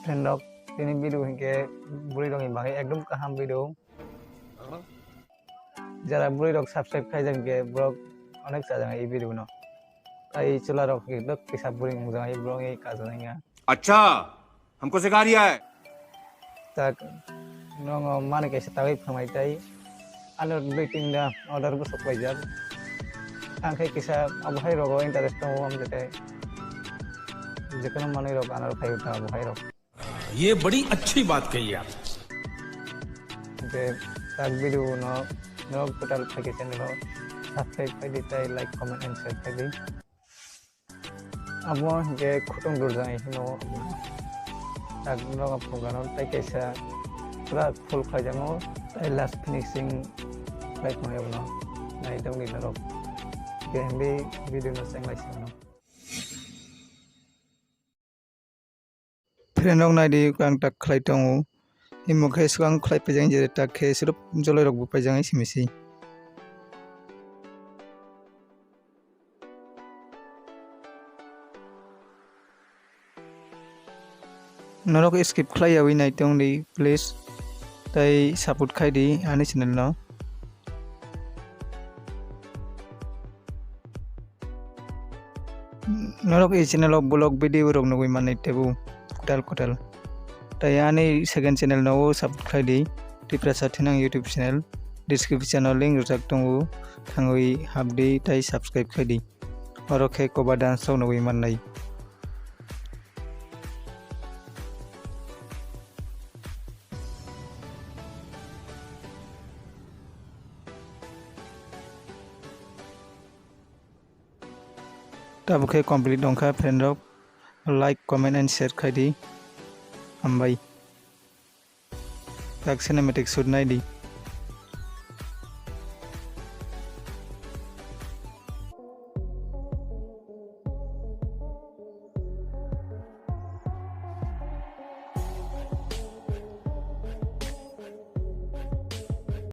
friend rok ini video hingke buri rok ni bagai ekdom kaham video jara buri rok subscribe khai jang ke brok onek sa jang ei video no tai chula rok ke dok kisa buri mujang ei brok ei ka jang ya अच्छा हमको सिखा रिया है tak nong mane ke setawi phamai tai alo dui tin da order bu sok pai jar ang khai kisa abhai rogo interest to am jete जेकोनो मने रोक आनार खाई उठा भाई रोक ये बड़ी अच्छी बात कही आप जे ताक वीडियो नो टोटल खाई चैनल रो सब्सक्राइब कर देता है लाइक कमेंट एंड शेयर कर दी अब वो जे खुटुंग दूर जाए नो ताक नो आपको गानो ताई कैसा पूरा फुल खाई जामो ताई लास्ट फिनिशिंग लाइक माय बनो नाइ दम नि रो जे हम भी वीडियो नो सेंग लाइक नो friend rok nai di kang tak khlai tongo imo khe swang khlai pejang je tak khe sirup joloi rok bu pejang simisi norok skip khlai yawi nai tong di please tai support khai di ani channel no norok ei channel of blog video rok nugui manai tebu 𝗏𝗏𝗘𝗏 tayani second channel no subscribe di 𝗏𝗏𝗏𝗏𝗏 YouTube channel description no link rojak tongo thangui habdi tai subscribe khai di oro khe koba dance no wi mannai tabu khe complete dongkha friend rok like comment and share khai di ambai tak cinematic shoot nai di